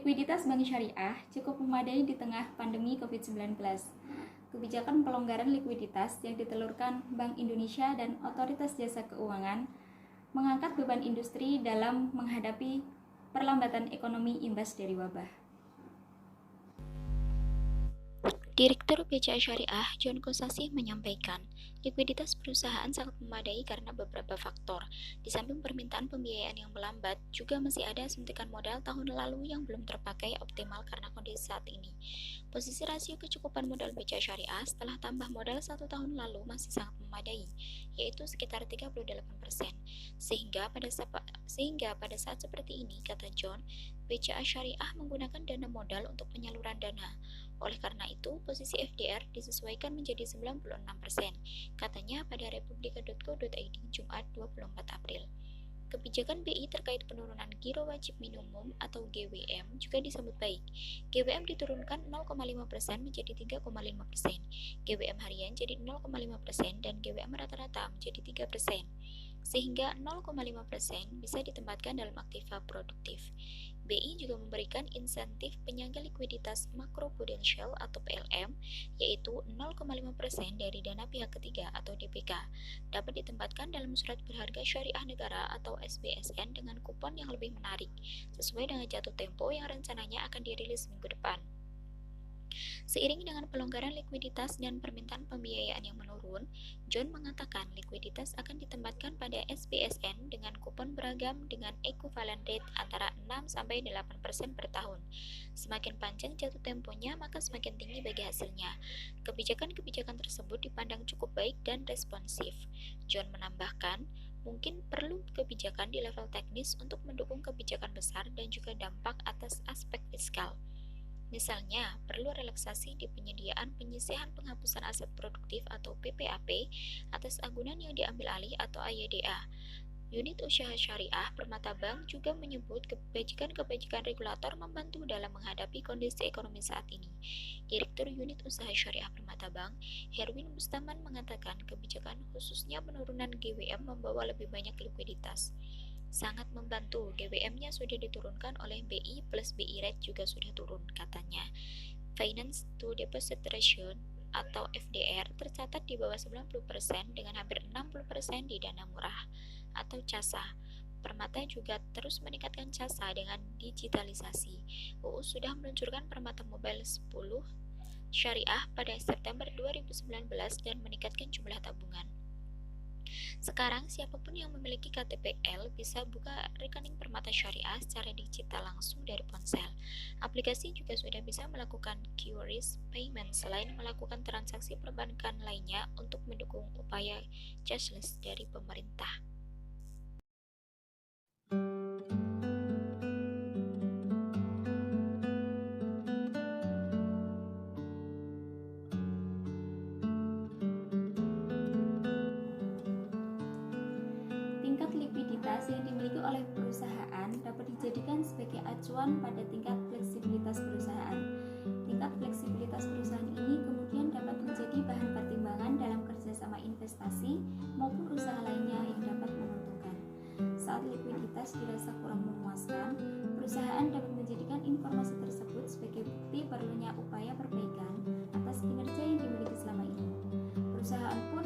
Likuiditas bank syariah cukup memadai di tengah pandemi COVID-19. Kebijakan pelonggaran likuiditas yang ditelurkan Bank Indonesia dan Otoritas Jasa Keuangan mengangkat beban industri dalam menghadapi perlambatan ekonomi imbas dari wabah. Direktur BCA Syariah, John Kosasih menyampaikan, likuiditas perusahaan sangat memadai karena beberapa faktor. Di samping permintaan pembiayaan yang melambat, juga masih ada suntikan modal tahun lalu yang belum terpakai optimal karena kondisi saat ini. Posisi rasio kecukupan modal BCA Syariah setelah tambah modal 1 tahun lalu masih sangat memadai, yaitu sekitar 38%. Sehingga pada saat seperti ini, kata John, BCA Syariah menggunakan dana modal untuk penyaluran dana. Oleh karena itu, posisi FDR disesuaikan menjadi 96%, katanya pada republika.co.id Jumat 24 April. Kebijakan BI terkait penurunan giro wajib minimum atau GWM juga disambut baik. GWM diturunkan 0,5% menjadi 3,5%, GWM harian jadi 0,5% dan GWM rata-rata menjadi 3%. Sehingga 0,5% bisa ditempatkan dalam aktiva produktif. BI juga memberikan insentif penyangga likuiditas makroprudensial atau PLM, yaitu 0,5% dari dana pihak ketiga atau DPK, dapat ditempatkan dalam surat berharga syariah negara atau SBSN dengan kupon yang lebih menarik, sesuai dengan jatuh tempo yang rencananya akan dirilis minggu depan. Seiring dengan pelonggaran likuiditas dan permintaan pembiayaan yang menurun, John mengatakan likuiditas akan ditempatkan pada SBSN dengan kupon beragam dengan equivalent rate antara 6-8% per tahun. Semakin panjang jatuh temponya, maka semakin tinggi bagi hasilnya. Kebijakan-kebijakan tersebut dipandang cukup baik dan responsif. John menambahkan, mungkin perlu kebijakan di level teknis untuk mendukung kebijakan besar dan juga dampak atas aspek fiskal. Misalnya, perlu relaksasi di penyediaan penyisihan penghapusan aset produktif atau PPAP atas agunan yang diambil alih atau AYDA. Unit Usaha Syariah Permata Bank juga menyebut kebijakan-kebijakan regulator membantu dalam menghadapi kondisi ekonomi saat ini. Direktur Unit Usaha Syariah Permata Bank, Herwin Bustaman mengatakan kebijakan khususnya penurunan GWM membawa lebih banyak likuiditas. Sangat membantu, GWM-nya sudah diturunkan oleh BI plus BI rate juga sudah turun, katanya. Finance to Deposit Ratio atau FDR tercatat di bawah 90% dengan hampir 60% di dana murah atau CASA. Permata juga terus meningkatkan CASA dengan digitalisasi. UU sudah meluncurkan Permata Mobile 10 Syariah pada September 2019 dan meningkatkan jumlah tabungan. Sekarang, siapapun yang memiliki KTPL bisa buka rekening Permata Syariah secara digital langsung dari ponsel. Aplikasi juga sudah bisa melakukan QRIS payment selain melakukan transaksi perbankan lainnya untuk mendukung upaya cashless dari pemerintah. Tingkat likuiditas yang dimiliki oleh perusahaan dapat dijadikan sebagai acuan pada tingkat fleksibilitas perusahaan. Tingkat fleksibilitas perusahaan ini kemudian dapat menjadi bahan pertimbangan dalam kerjasama investasi maupun usaha lainnya yang dapat menguntungkan. Saat likuiditas dirasa kurang memuaskan, perusahaan dapat menjadikan informasi tersebut sebagai bukti perlunya upaya perbaikan atas kinerja yang dimiliki selama ini. Perusahaan pun